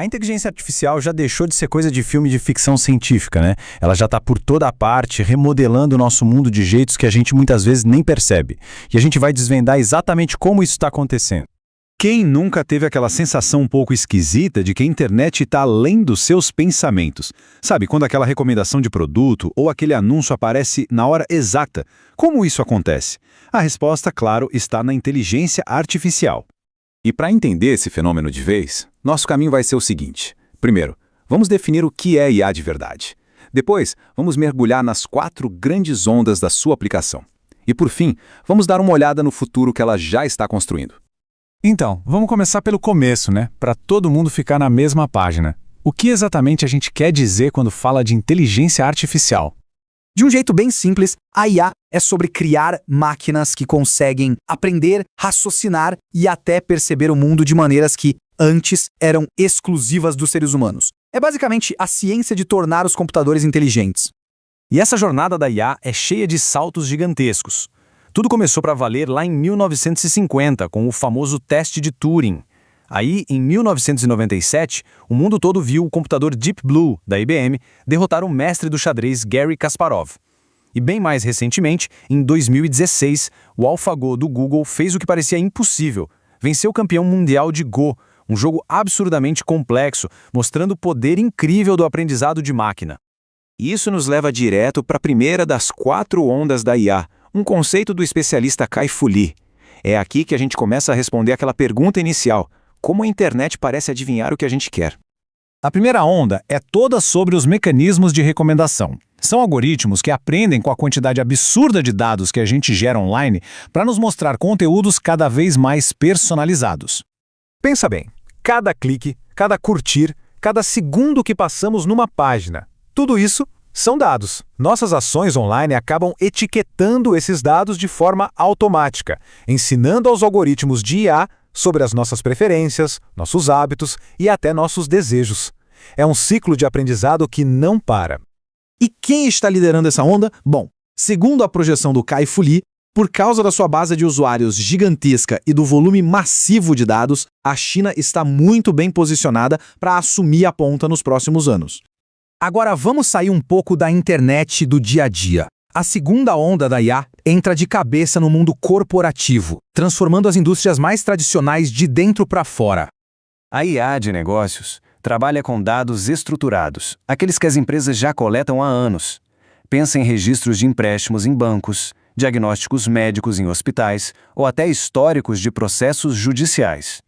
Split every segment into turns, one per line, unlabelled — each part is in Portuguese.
A inteligência artificial já deixou de ser coisa de filme de ficção científica, né? Ela já está por toda a parte, remodelando o nosso mundo de jeitos que a gente muitas vezes nem percebe. E a gente vai desvendar exatamente como isso está acontecendo.
Quem nunca teve aquela sensação um pouco esquisita de que a internet está além dos seus pensamentos? Sabe, quando aquela recomendação de produto ou aquele anúncio aparece na hora exata. Como isso acontece? A resposta, claro, está na inteligência artificial. E para entender esse fenômeno de vez, nosso caminho vai ser o seguinte. Primeiro, vamos definir o que é IA de verdade. Depois, vamos mergulhar nas 4 grandes ondas da sua aplicação. E por fim, vamos dar uma olhada no futuro que ela já está construindo.
Então, vamos começar pelo começo, né? Para todo mundo ficar na mesma página. O que exatamente a gente quer dizer quando fala de inteligência artificial?
De um jeito bem simples, a IA é sobre criar máquinas que conseguem aprender, raciocinar e até perceber o mundo de maneiras que antes eram exclusivas dos seres humanos. É basicamente a ciência de tornar os computadores inteligentes.
E essa jornada da IA é cheia de saltos gigantescos. Tudo começou para valer lá em 1950, com o famoso teste de Turing. Aí, em 1997, o mundo todo viu o computador Deep Blue, da IBM, derrotar o mestre do xadrez Garry Kasparov. E bem mais recentemente, em 2016, o AlphaGo do Google fez o que parecia impossível. Venceu o campeão mundial de Go, um jogo absurdamente complexo, mostrando o poder incrível do aprendizado de máquina.
Isso nos leva direto para a primeira das 4 ondas da IA, um conceito do especialista Kai-Fu Lee. É aqui que a gente começa a responder aquela pergunta inicial: como a internet parece adivinhar o que a gente quer?
A primeira onda é toda sobre os mecanismos de recomendação. São algoritmos que aprendem com a quantidade absurda de dados que a gente gera online para nos mostrar conteúdos cada vez mais personalizados. Pensa bem, cada clique, cada curtir, cada segundo que passamos numa página, tudo isso são dados. Nossas ações online acabam etiquetando esses dados de forma automática, ensinando aos algoritmos de IA sobre as nossas preferências, nossos hábitos e até nossos desejos. É um ciclo de aprendizado que não para.
E quem está liderando essa onda? Bom, segundo a projeção do Kai-Fu Lee, por causa da sua base de usuários gigantesca e do volume massivo de dados, a China está muito bem posicionada para assumir a ponta nos próximos anos. Agora vamos sair um pouco da internet do dia a dia. A segunda onda da IA entra de cabeça no mundo corporativo, transformando as indústrias mais tradicionais de dentro para fora.
A IA de negócios trabalha com dados estruturados, aqueles que as empresas já coletam há anos. Pensa em registros de empréstimos em bancos, diagnósticos médicos em hospitais ou até históricos de processos judiciais.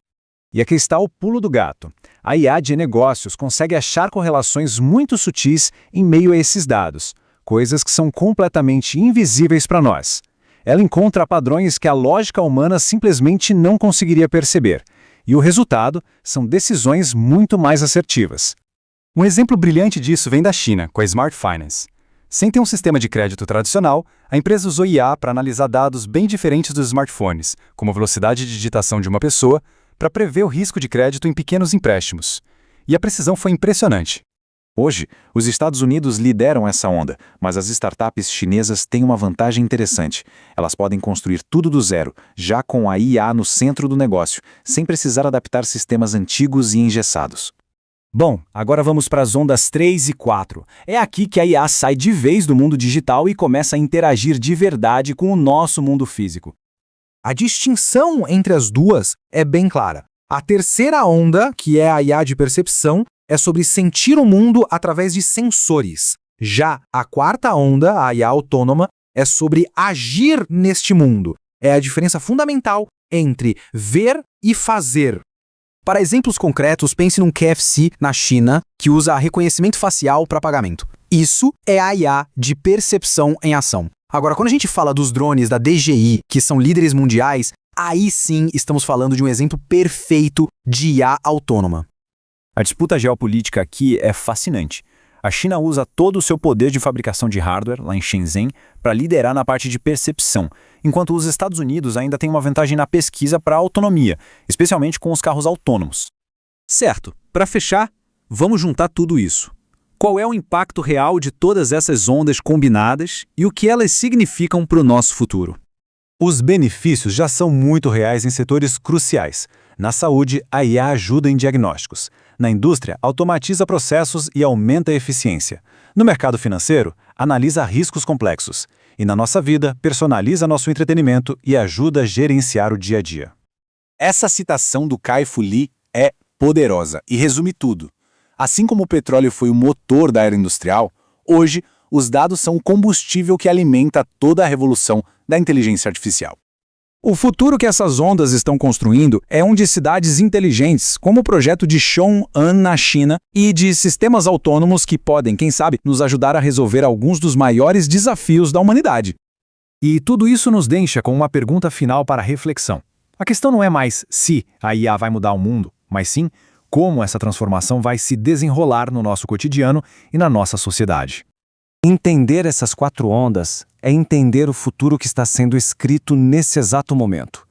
E aqui está o pulo do gato. A IA de negócios consegue achar correlações muito sutis em meio a esses dados, coisas que são completamente invisíveis para nós. Ela encontra padrões que a lógica humana simplesmente não conseguiria perceber, e o resultado são decisões muito mais assertivas. Um exemplo brilhante disso vem da China, com a Smart Finance. Sem ter um sistema de crédito tradicional, a empresa usou IA para analisar dados bem diferentes dos smartphones, como a velocidade de digitação de uma pessoa, para prever o risco de crédito em pequenos empréstimos. E a precisão foi impressionante.
Hoje, os Estados Unidos lideram essa onda, mas as startups chinesas têm uma vantagem interessante. Elas podem construir tudo do zero, já com a IA no centro do negócio, sem precisar adaptar sistemas antigos e engessados.
Bom, agora vamos para as ondas 3 e 4. É aqui que a IA sai de vez do mundo digital e começa a interagir de verdade com o nosso mundo físico.
A distinção entre as duas é bem clara. A terceira onda, que é a IA de percepção, é sobre sentir o mundo através de sensores. Já a quarta onda, a IA autônoma, é sobre agir neste mundo. É a diferença fundamental entre ver e fazer. Para exemplos concretos, pense num KFC na China que usa reconhecimento facial para pagamento. Isso é a IA de percepção em ação. Agora, quando a gente fala dos drones da DJI, que são líderes mundiais, aí sim estamos falando de um exemplo perfeito de IA autônoma.
A disputa geopolítica aqui é fascinante. A China usa todo o seu poder de fabricação de hardware, lá em Shenzhen, para liderar na parte de percepção, enquanto os Estados Unidos ainda têm uma vantagem na pesquisa para a autonomia, especialmente com os carros autônomos.
Certo, para fechar, vamos juntar tudo isso. Qual é o impacto real de todas essas ondas combinadas e o que elas significam para o nosso futuro?
Os benefícios já são muito reais em setores cruciais. Na saúde, a IA ajuda em diagnósticos. Na indústria, automatiza processos e aumenta a eficiência. No mercado financeiro, analisa riscos complexos. E na nossa vida, personaliza nosso entretenimento e ajuda a gerenciar o dia a dia.
Essa citação do Kai-Fu Lee é poderosa e resume tudo. Assim como o petróleo foi o motor da era industrial, hoje os dados são o combustível que alimenta toda a revolução da inteligência artificial.
O futuro que essas ondas estão construindo é um de cidades inteligentes, como o projeto de Chong'an na China, e de sistemas autônomos que podem, quem sabe, nos ajudar a resolver alguns dos maiores desafios da humanidade.
E tudo isso nos deixa com uma pergunta final para reflexão. A questão não é mais se a IA vai mudar o mundo, mas sim como essa transformação vai se desenrolar no nosso cotidiano e na nossa sociedade.
Entender essas 4 ondas é entender o futuro que está sendo escrito nesse exato momento.